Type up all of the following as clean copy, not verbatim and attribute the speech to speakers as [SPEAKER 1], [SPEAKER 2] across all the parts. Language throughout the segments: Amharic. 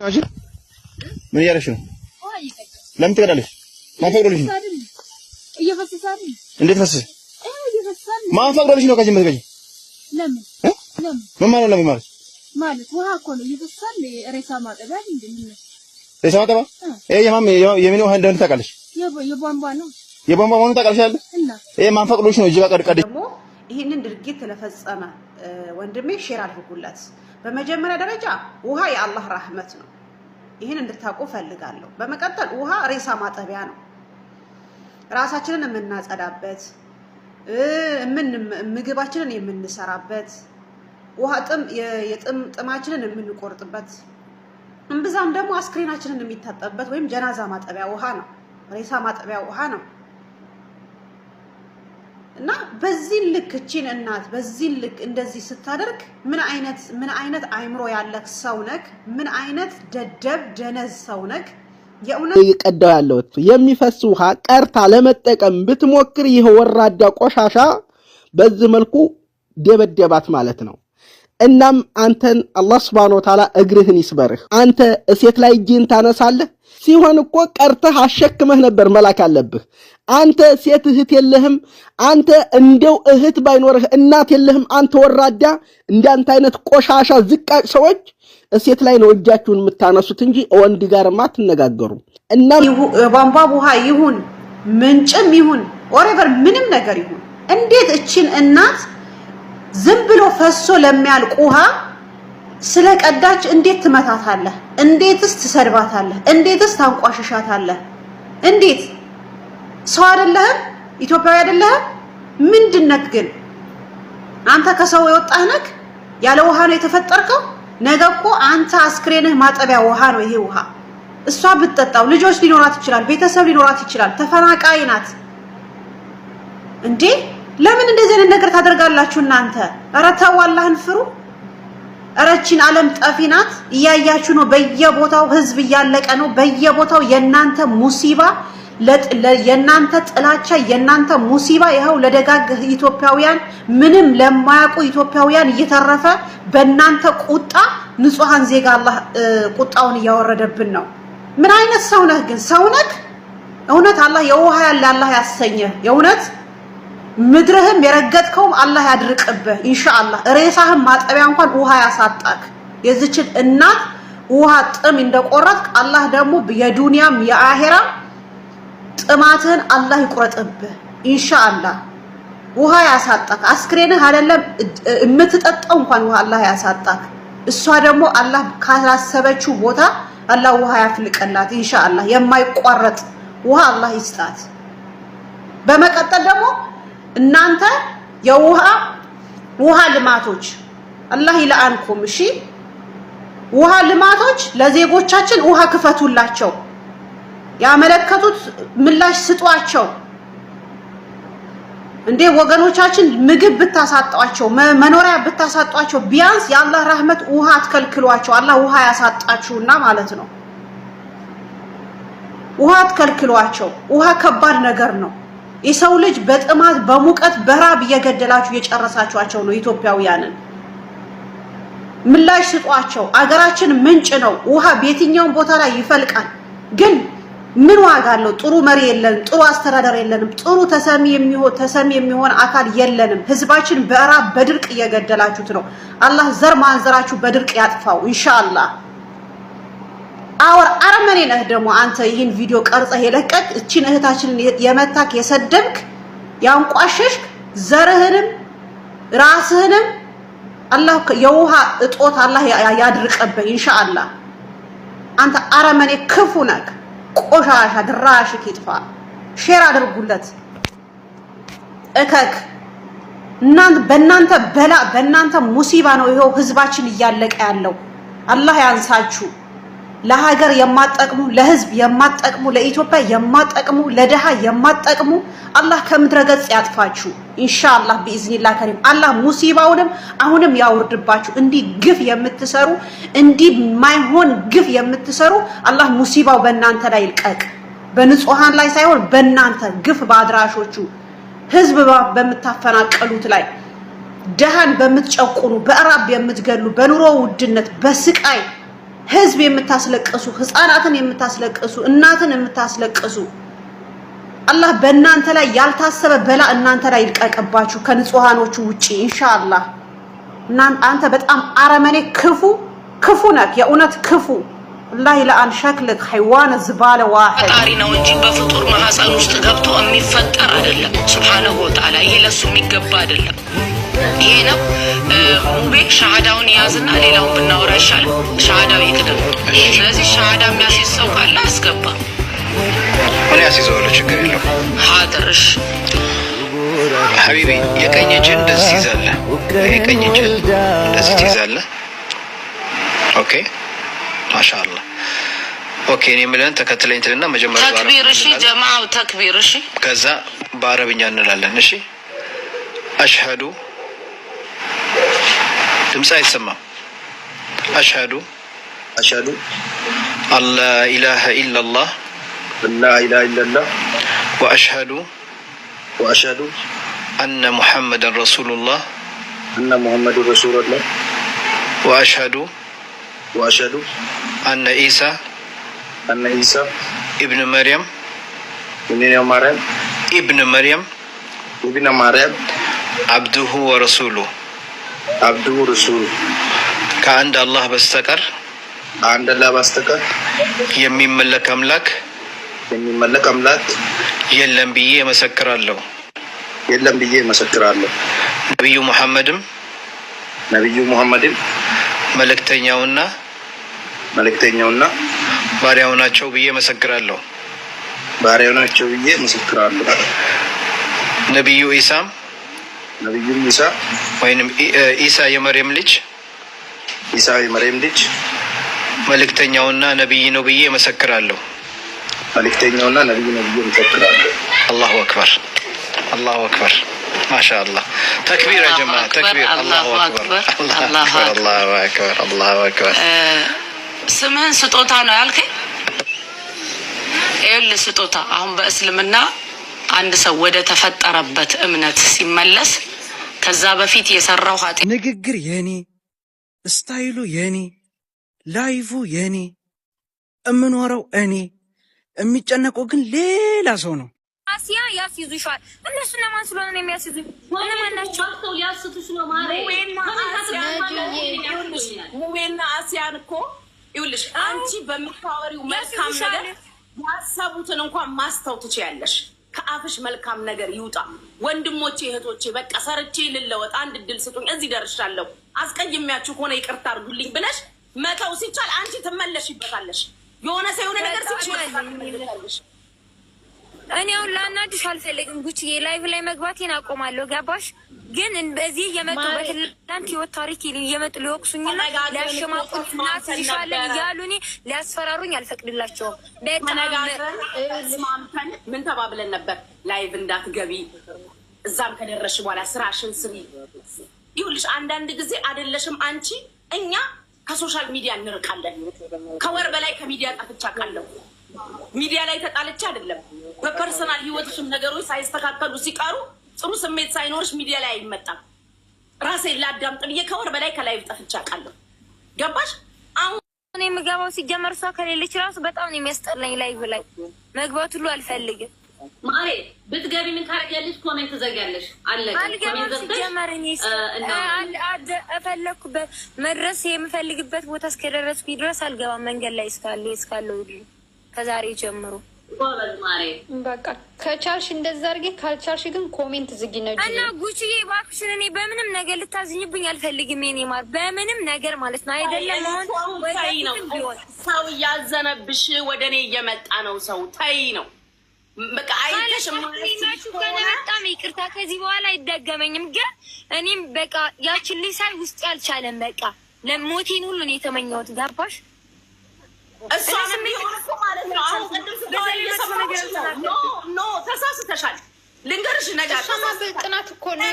[SPEAKER 1] ماشي ምን ያለሽ ነው? ለምን ትቀዳለሽ? ማን ፈቅዶልሽ ነው?
[SPEAKER 2] እየፈሰሳል።
[SPEAKER 1] እንዴት ፈሰሰ?
[SPEAKER 2] እየፈሰሳል።
[SPEAKER 1] ማን ፈቅዶልሽ ነው? ከዚህ መዝገኝ
[SPEAKER 2] ለምን
[SPEAKER 1] ምን ማለት ለምን
[SPEAKER 2] ማለት ውሃ እኮ ነው እየፈሰሳል። ሬሳ ማጠቢያ እንደምን
[SPEAKER 1] ሬሳ ማጠባ የምን ውሃ እንደሆነ ታውቃለሽ?
[SPEAKER 2] የቧንቧ ነው።
[SPEAKER 1] የቧንቧ መሆኑን ታውቃለሽ አይደል? እና ማን ፈቅዶልሽ ነው? እዚህ ጋር ቀድ
[SPEAKER 3] ደግሞ ይሄንን ድርጊት ለፈጸመ ወንድሜ ሼር አድርጉለት። በመጀመሪያ ደረጃ ውሃ የአላህ ረህመት ነው። ይሄን እንድታውቁ ፈልጋለሁ። በመቀጠል ውሃ ሬሳ ማጠቢያ ነው። ራሳችንን የምናጸዳበት ምግባችንን የምንሰራበት ውሃ ጥማችንን የምንቆርጥበት እንብዛም ደግሞ አስክሬናችንን የሚታጠብበት ወይም ጀናዛ ማጠቢያ ውሃ ነው። ሬሳ ማጠቢያ ውሃ ነው። እና በዚህ ልክ እቺን እናት በዚህ ልክ እንደዚህ ስታደርግ ምን አይነት አይምሮ ያለክ ሰው ነክ? ምን አይነት ደደብ ደነዝ ሰው ነክ? የኡነት
[SPEAKER 4] ይቀዳው ያለው የሚፈስ ውሃ ቀርታ ለመጠቀም ብትሞክር ይሄ ወራዳ ቆሻሻ በዚህ መልኩ ደበደባት ማለት ነው። እናም አንተን አላህ Subhanahu Wa Ta'ala እግርህን ይስበርህ። አንተ እሴት ላይ እጅን ታነሳለህ ሲሆን እኮ ቀርተህ አሸክመህ ነበር መላክ አለብህ። አንተ ሴት እህት የለህም። አንተ እንደው እህት ባይኖርህ እናት የለህም። አንተ ወራዳ እንዳንተ አይነት ቆሻሻ ዝቃጭ ሰዎች እሴት ላይ ነው እጃችሁን የምታነሱት እንጂ ወንድ ጋርማ አትነጋገሩ። እና
[SPEAKER 3] ቧንቧ ውሃ ይሁን ምንጭም ይሁን ወሬቨር ምንም ነገር ይሁን እንዴት እቺን እናት ዝም ብሎ ፈሶ ለሚያልቅ ውሃ ስለቀዳች እንዴት ትመታታለህ? እንዴትስ ትሰድባታለህ? እንዴትስ ታንቋሽሻታለህ? እንዴት ሰው አይደለህም? ኢትዮጵያዊ አይደለህም? ምንድነክ ግን አንተ ከሰው የወጣህ ነክ? ያለ ውሃ ነው የተፈጠርከው? ነገ እኮ አንተ አስክሬንህ ማጠቢያ ውሃ ነው ይሄ ውሃ። እሷ ብትጠጣው ልጆች ሊኖራት ይችላል፣ ቤተሰብ ሊኖራት ይችላል፣ ተፈናቃይ ናት እንዴ! ለምን እንደዚህ አይነት ነገር ታደርጋላችሁ እናንተ? ኧረ ተው አላህን ፍሩ። እረቺን ዓለም ጠፊ ናት። እያያችሁ ነው። በየቦታው ህዝብ እያለቀ ነው። በየቦታው የናንተ ሙሲባ የናንተ ጥላቻ የናንተ ሙሲባ ይሄው ለደጋግ ኢትዮጵያውያን ምንም ለማያውቁ ኢትዮጵያውያን እየተረፈ በእናንተ ቁጣ ንጹሃን ዜጋ አላህ ቁጣውን እያወረደብን ነው። ምን አይነት ሰው ነህ ግን? ሰው ነህ? እውነት አላህ የውሃ ያለ አላህ ያሰኘህ የእውነት ምድርህም የረገጥከው አላህ ያድርቅብህ ኢንሻአላህ። ሬሳህም ማጠቢያ እንኳን ውሃ ያሳጣክ የዚችን እናት ውሃ ጥም እንደቆረጥክ አላህ ደግሞ የዱንያም የአኺራ ጥማትህን አላህ ይቁረጥብህ ኢንሻአላህ። ውሃ ያሳጣክ አስክሬንህ አይደለም የምትጠጣው እንኳን ውሃ አላህ ያሳጣክ። እሷ ደግሞ አላህ ካላሰበችው ቦታ አላህ ውሃ ያፍልቀላት ኢንሻአላህ። የማይቋረጥ ውሃ አላህ ይስጣት። በመቀጠል ደግሞ እናንተ የውሃ ልማቶች አላህ ይላንኩም። እሺ ውሃ ልማቶች ለዜጎቻችን ውሃ ክፈቱላቸው። ያመለከቱት ምላሽ ስጧቸው። እንዴ ወገኖቻችን ምግብ ብታሳጣቸው መኖሪያ ብታሳጣቸው ቢያንስ የአላህ ረህመት ውሃ አትከልክሏቸው። አላህ ውሃ ያሳጣችሁና ማለት ነው። ውሃ አትከልክሏቸው። ውሃ ከባድ ነገር ነው። የሰው ልጅ በጥማት በሙቀት በራብ እየገደላችሁ እየጨረሳችኋቸው ነው ኢትዮጵያውያንን። ምላሽ ስጧቸው። አገራችን ምንጭ ነው። ውሃ በየትኛውም ቦታ ላይ ይፈልቃል። ግን ምን ዋጋ አለው? ጥሩ መሪ የለንም፣ ጥሩ አስተዳደር የለንም፣ ጥሩ ተሰሚ የሚሆን አካል የለንም። ህዝባችን በራብ በድርቅ እየገደላችሁት ነው። አላህ ዘር ማንዘራችሁ በድርቅ ያጥፋው ኢንሻአላህ። አረመኔ ነህ ደግሞ አንተ ይህን ቪዲዮ ቀርጸህ የለቀቅ እቺን እህታችንን የመታክ የሰደብክ ያንቋሸሽክ ዘርህንም ራስህንም አላህ የውሃ እጦት አላህ ያድርቅብህ ኢንሻአላህ። አንተ አረመኔ ክፉ ነህ። ቆሻሻ ድራሽክ ይጥፋ። ሼር አድርጉለት። እከክ በእናንተ በላ በእናንተ ሙሲባ ነው ይሄው ህዝባችን እያለቀ ያለው። አላህ ያንሳችሁ። ለሀገር የማጠቅሙ ለህዝብ የማጠቅሙ ለኢትዮጵያ የማጠቅሙ ለደሃ የማጠቅሙ አላህ ከምድረ ገጽ ያጥፋችሁ ኢንሻአላህ በኢዝኒላህ ከሪም። አላህ ሙሲባውንም አሁንም ያወርድባችሁ። እንዲህ ግፍ የምትሰሩ እንዲህ ማይሆን ግፍ የምትሰሩ አላህ ሙሲባው በእናንተ ላይ ይልቀቅ። በንጹሃን ላይ ሳይሆን በእናንተ ግፍ ባድራሾቹ ህዝብ በመታፈናቀሉት ላይ ደሃን በመትጨቁኑ በአራብ የምትገሉ በኑሮ ውድነት በስቃይ ህዝብ የምታስለቅሱ ህፃናትን የምታስለቅሱ እናትን የምታስለቅሱ አላህ በእናንተ ላይ ያልታሰበ በላ እናንተ ላይ ይልቀቅባችሁ ከንጹሃኖቹ ውጪ ኢንሻአላህ። አንተ በጣም አረመኔ ክፉ ነህ የእውነት ክፉ الله يلعن شكلك حيوان الزبالة واحد
[SPEAKER 5] ፈጣሪ ነው እንጂ በፍጡር ማህፀን ውስጥ ገብቶ የሚፈጠር አይደለም ሱብሃነሁ ወተዓላ ይሄ ለሱ የሚገባ አይደለም ይሄ ነው ሙቤክ ሻሃዳውን ያዝና ሌላውን ብናወራ ይሻላል ሻሃዳው ይቅደም ስለዚህ ሻሃዳ የሚያስይዝ ሰው ካለ አስገባ
[SPEAKER 1] እኔ ያስይዘው ችግር የለው
[SPEAKER 5] ሀድርሽ
[SPEAKER 1] ሐቢቢ የቀኝ እጅን እንደዚህ ይዛለህ የቀኝ እጅን እንደዚህ ትይዛለህ ኦኬ ማሻአላህ ኦኬ እኔ ምለን ተከትለኝ ትልና መጀመሪያ
[SPEAKER 5] ተክቢር እሺ ጀማዓው ተክቢር እሺ
[SPEAKER 1] ከዛ በአረብኛ እንላለን እሺ አሽሃዱ ድምጽ አይሰማም አሽሃዱ አላ ኢላሃ ኢላላህ ወአሽሃዱ አነ ሙሐመደን ረሱሉላህ ወአሽሃዱ أن عيسى ابن مريم عبده ورسوله كأن الله بستكر يملك أملاك يلم بيه مسكر الله نبي محمد መልእክተኛውና ባሪያው ናቸው ብዬ መሰክራለሁ ነብዩ ኢሳ ወይንም ኢሳ የመርየም ልጅ መልእክተኛውና ነብይ ነው ብዬ መሰክራለሁ አላሁ አክበር ما شاء الله تكبير يا جماعة تكبير الله أكبر الله أكبر
[SPEAKER 5] ስምህን ስጦታ ነው ያልከኝ ይኸውልህ ስጦታ አሁን በእስልምና አንድ ሰው ወደ ተፈጠረበት እምነት ሲመለስ ከዛ በፊት የሰራው ኃጢአት
[SPEAKER 6] ንግግር የኔ ስታይሉ የኔ ላይፉ የኔ እምኖረው እኔ የሚጨነቀው ግን ሌላ ሰው ነው
[SPEAKER 7] አሲያ ያስይዙሻል እነሱ ለማን ስለሆነ ነው የሚያስይዙ ለማን ናቸው ሰው ያስይዙሽ ነው ማሬ ሙቤና አሲያን እኮ ይኸውልሽ አንቺ በምታወሪው መልካም ነገር ያሰቡትን እንኳን ማስተው ትችያለሽ ከአፍሽ መልካም ነገር ይውጣ ወንድሞቼ እህቶቼ በቃ ሰርቼ ልለወጥ አንድ ድል ስጡኝ እዚህ ደርሻለሁ አስቀይሜያችሁ ሆነ ይቅርታ አድርጉልኝ ብለሽ መተው ሲቻል አንቺ ትመለሽበታለሽ የሆነ ሰው የሆነ ነገር ሲችልሽ እኔው ላናድሽ አልፈልግም ጉቺዬ ላይቭ ላይ መግባቴን አቆማለሁ ገባሽ ግን በዚህ የመጡ በትላንት ህይወት ታሪክ የመጡ ሊወቅሱኝና ሊያሸማቁኝና ትይሻለን ያሉኝ ሊያስፈራሩኝ አልፈቅድላቸውም በተናጋግረን ምን ተባብለን ነበር ላይቭ እንዳትገቢ እዛም ከደረሽ በኋላ ስራሽን ስሪ ይሁንልሽ አንዳንድ ጊዜ አይደለሽም አንቺ እኛ ከሶሻል ሚዲያ እንርቃለን ከወር በላይ ከሚዲያ ጠፍቻለሁ ሚዲያ ላይ ተጣልቻ አይደለም በፐርሰናል ህይወትሽም ነገሮች ሳይስተካከሉ ሲቀሩ ጥሩ ስሜት ሳይኖርሽ ሚዲያ ላይ አይመጣም ራሴን ላዳምጥ ብዬ ከወር በላይ ከላይቭ ጠፍቻለሁ ገባሽ አሁን እኔ የምገባው ሲጀመር እሷ ከሌለች ራሱ በጣም ነው የሚያስጠላኝ ላይቭ ላይ መግባት ሁሉ አልፈልግም ማሬ ብትገቢ ምን ታረጋለሽ ኮሜንት ዘጋለሽ አለቀ ኮሜንት ዘጋለሽ እፈለኩበት መድረስ የምፈልግበት ቦታ እስከደረስኩ ድረስ አልገባም መንገድ ላይ እስካለው ከዛሬ ጀምሮ ማሬ
[SPEAKER 2] በቃ ከቻልሽ እንደዛ አድርጌ ካልቻልሽ ግን ኮሜንት ዝጊ ነው እና
[SPEAKER 7] ጉቺዬ እባክሽን እኔ በምንም ነገር ልታዝኝብኝ አልፈልግም የኔ ማር በምንም ነገር ማለት ነው አይደለም አሁን
[SPEAKER 5] ወይ ነው ሰው ያዘነብሽ ወደኔ እየመጣ ነው ሰው ታይ ነው በቃ አይተሽ ማለት
[SPEAKER 7] ነው በጣም ይቅርታ ከዚህ በኋላ አይደገመኝም ግን እኔም በቃ ያቺን ልሳይ ውስጥ ያልቻለም በቃ ለሞቴን ሁሉ ነው የተመኘሁት ገባሽ
[SPEAKER 5] እሷንም ቢሆን እኮ ማለት ነው አሁን ቅድም ስትወሪ የሰማሁሽ ኖ ተሳስተሻል ልንገርሽ ነጃት
[SPEAKER 2] ጥናት እኮ ነው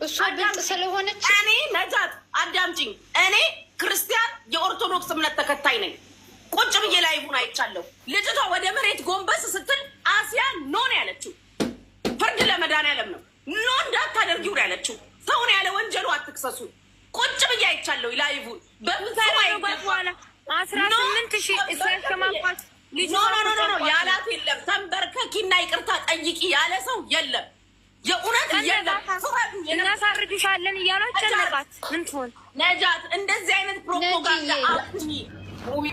[SPEAKER 2] እሷ ብልጥ ስለሆነች
[SPEAKER 5] እኔ ነጃት አዳምጪኝ እኔ ክርስቲያን የኦርቶዶክስ እምነት ተከታይ ነኝ ቁጭ ብዬ ላይ ቡና አይቻለሁ ልጅቷ ወደ መሬት ጎንበስ ስትል አሲያ ኖ ነው ያለችው ፍርድ ለመድኃኒዓለም ነው ኖ እንዳታደርጊው ነው ያለችው ሰውን ያለ ወንጀሉ አትክሰሱ ቁጭ ብዬ አይቻለሁ ላይቡን በምታይው በኋላ 18,000 እስከማቋት ልጅ
[SPEAKER 7] ኖ ያላት የለም። ተንበርከኪና ይቅርታ ጠይቂ ያለ ሰው የለም። የእውነት
[SPEAKER 5] እናሳርግሻለን እያሏቸው ነባት። ምን ትሆን
[SPEAKER 7] ነጃት? እንደዚህ አይነት ፕሮፓጋንዳ አትሚ።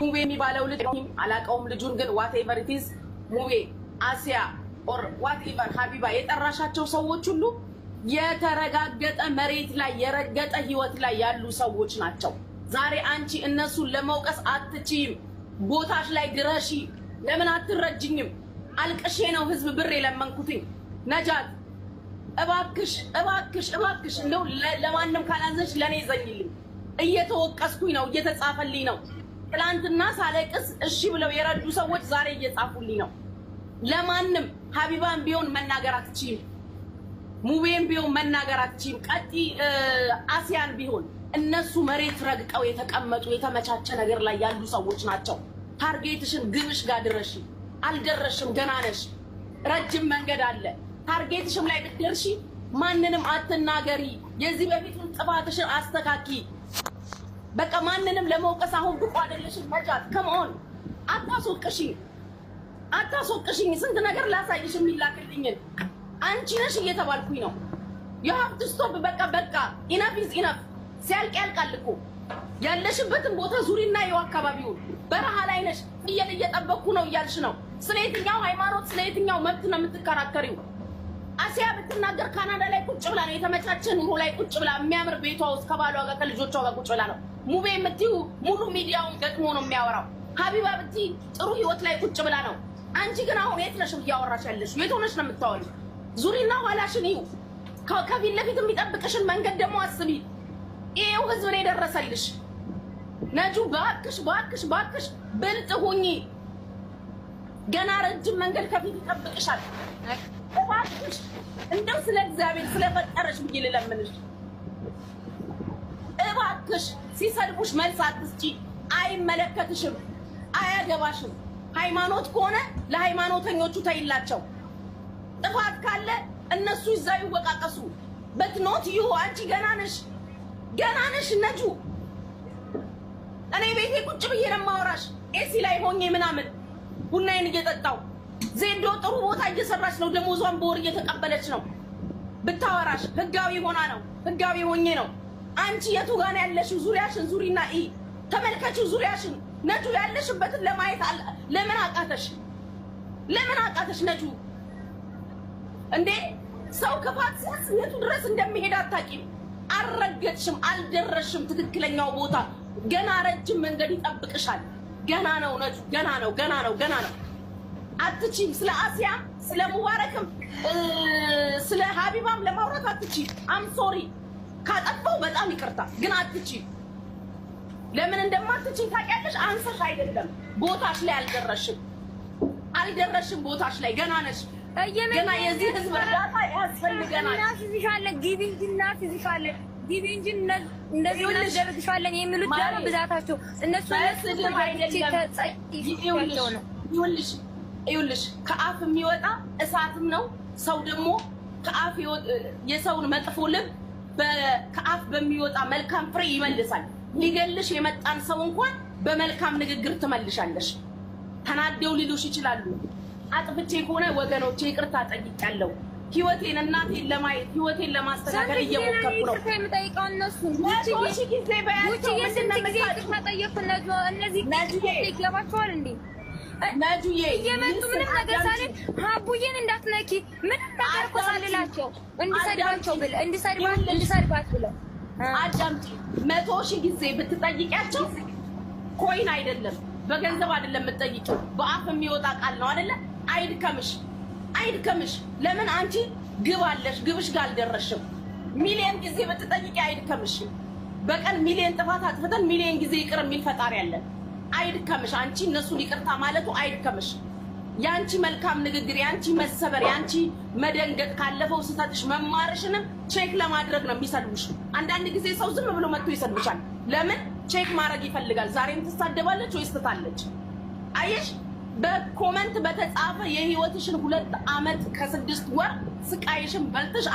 [SPEAKER 7] ሙቤ የሚባለው ልጅ አላውቀውም ልጁን፣ ግን ዋቴቨር ኢት ኢዝ ሙቤ፣ አሲያ ኦር ዋቴቨር ሀቢባ የጠራሻቸው ሰዎች ሁሉ የተረጋገጠ መሬት ላይ የረገጠ ህይወት ላይ ያሉ ሰዎች ናቸው። ዛሬ አንቺ እነሱን ለመውቀስ አትችይም። ቦታሽ ላይ ድረሺ። ለምን አትረጅኝም? አልቅሼ ነው ህዝብ ብር የለመንኩትኝ። ነጃት እባክሽ እባክሽ እባክሽ እንደው ለማንም ካላዘሽ ለኔ ዘኝልኝ። እየተወቀስኩኝ ነው፣ እየተጻፈልኝ ነው። ትላንትና ሳለቅስ እሺ ብለው የረዱ ሰዎች ዛሬ እየጻፉልኝ ነው። ለማንም ሀቢባን ቢሆን መናገር አትችይም፣ ሙቤን ቢሆን መናገር አትችይም። ቀጢ አሲያን ቢሆን እነሱ መሬት ረግጠው የተቀመጡ የተመቻቸ ነገር ላይ ያሉ ሰዎች ናቸው። ታርጌትሽን ግብሽ ጋር ድረሺ። አልደረሽም፣ ገና ነሽ። ረጅም መንገድ አለ። ታርጌትሽም ላይ ብትደርሺ ማንንም አትናገሪ። የዚህ በፊቱን ጥፋትሽን አስተካኪ። በቃ ማንንም ለመውቀስ አሁን ብቁ አይደለሽም። ነጃት ከመሆን አታስወቅሽኝ። ስንት ነገር ላሳይሽ የሚላክልኝን አንቺ ነሽ እየተባልኩኝ ነው። የሀብት ስቶፕ በቃ ኢነፍ ኢዝ ኢነፍ። ሲያልቅ ያልቃል እኮ። ያለሽበትን ቦታ ዙሪና የው አካባቢውን በረሃ ላይ ነሽ። ፍየል እየጠበቅኩ ነው እያልሽ ነው። ስለ የትኛው ሃይማኖት ስለ የትኛው መብት ነው የምትከራከሪው? አሲያ ብትናገር ካናዳ ላይ ቁጭ ብላ ነው፣ የተመቻቸ ኑሮ ላይ ቁጭ ብላ የሚያምር ቤቷ ውስጥ ከባሏ ጋር ከልጆቿ ጋር ቁጭ ብላ ነው። ሙቤ የምትይው ሙሉ ሚዲያውን ገጥሞ ነው የሚያወራው። ሀቢባ ብትይ ጥሩ ህይወት ላይ ቁጭ ብላ ነው። አንቺ ግን አሁን የት ነሽ እያወራሽ ያለሽ? የት ሆነሽ ነው የምታወሪው? ዙሪና ኋላሽን ይዩ። ከፊት ለፊት የሚጠብቅሽን መንገድ ደግሞ አስቢ። ይሄው ህዝብ ነው የደረሰልሽ። ነጁ ባክሽ ብልጥ ሁኚ። ገና ረጅም መንገድ ከፊት ይጠብቅሻል። እባክሽ እንደው ስለ እግዚአብሔር ስለፈጠረሽ ብዬ ልለምንሽ፣ እባክሽ ሲሰድቡሽ መልስ አትስጪ። አይመለከትሽም፣ አያገባሽም። ሃይማኖት ከሆነ ለሃይማኖተኞቹ ተይላቸው። ጥፋት ካለ እነሱ ይዛው ይወቃቀሱ። በትኖት ዩ አንቺ ገና ነሽ ነጁ። እኔ ቤቴ ቁጭ ብዬ ነው የማወራሽ፣ ኤሲ ላይ ሆኜ ምናምን ቡናዬን እየጠጣው። ዜዶ ጥሩ ቦታ እየሰራች ነው፣ ደሞዟን በወር እየተቀበለች ነው። ብታወራሽ ህጋዊ ሆና ነው፣ ህጋዊ ሆኜ ነው። አንቺ የቱ ጋር ነው ያለሽው? ዙሪያሽን ዙሪና ተመልከቺው ዙሪያሽን። ነጁ ያለሽበትን ለማየት ለምን አቃተሽ ነጁ? እንዴ ሰው ክፋት ሲያስ የቱ ድረስ እንደሚሄድ አታውቂም። አልረገጥሽም፣ አልደረስሽም ትክክለኛው ቦታ። ገና ረጅም መንገድ ይጠብቅሻል። ገና ነው ነጁ፣ ገና ነው። አትችይም። ስለ አሲያ ስለ ሙባረክም ስለ ሀቢባም ለማውራት አትችይም። አም ሶሪ ካጠፋው በጣም ይቅርታ፣ ግን አትችይም። ለምን እንደማትችይ ታውቂያለሽ? አንሰሽ አይደለም፣ ቦታሽ ላይ አልደረስሽም። ቦታሽ ላይ ገና ነሽ። ገና የዚህ ህዝብ እርዳታ ያስፈልገናል።
[SPEAKER 5] ጊዜ እንጂ እንደዚህ እናደርግሻለን የሚሉት ደግሞ ብዛታቸው እነሱ
[SPEAKER 7] ይኸውልሽ ከአፍ የሚወጣ እሳትም ነው። ሰው ደግሞ ከአፍ የሰውን መጥፎ ልብ ከአፍ በሚወጣ መልካም ፍሬ ይመልሳል። ሊገልሽ የመጣን ሰው እንኳን በመልካም ንግግር ትመልሻለሽ። ተናደው ሊሉሽ ይችላሉ። አጥፍቼ ከሆነ ወገኖቼ ይቅርታ ጠይቄያለሁ። ህይወቴን እናቴን ለማየት ህይወቴን ለማስተካከል እየሞከርኩ ነው።
[SPEAKER 5] የምጠይቀው እነሱ ይገባቸዋል እንዴ?
[SPEAKER 7] ነጁዬ
[SPEAKER 5] እየመጡ ምንም ነገር ሳልል ሀቡዬን እንዳትነኪ ምንም ነገር እኮ ሳልላቸው እንዲሰድባት ብለው
[SPEAKER 7] አዳምጪ። 100,000 ጊዜ ብትጠይቂያቸው ኮይን አይደለም በገንዘብ አይደለም የምትጠይቂው፣ በአፍ የሚወጣ ቃል ነው አይደለ? አይድከምሽ። ለምን አንቺ ግብ አለሽ፣ ግብሽ ጋር አልደረስሽም። ሚሊዮን ጊዜ ብትጠይቂ አይድከምሽ። በቀን ሚሊዮን ጥፋት አጥፍተን ሚሊዮን ጊዜ ይቅር የሚል ፈጣሪ አለን። አይድከምሽ። አንቺ እነሱን ይቅርታ ማለቱ አይድከምሽ። ያንቺ መልካም ንግግር፣ ያንቺ መሰበር፣ ያንቺ መደንገጥ ካለፈው ስህተትሽ መማርሽንም ቼክ ለማድረግ ነው የሚሰድቡሽ። አንዳንድ ጊዜ ሰው ዝም ብሎ መጥቶ ይሰድብሻል። ለምን? ቼክ ማድረግ ይፈልጋል። ዛሬም ትሳደባለች ወይስ ትታለች? አየሽ፣ በኮመንት በተጻፈ የህይወትሽን 2 ዓመት ከ6 ወር ስቃይሽን በልተሽ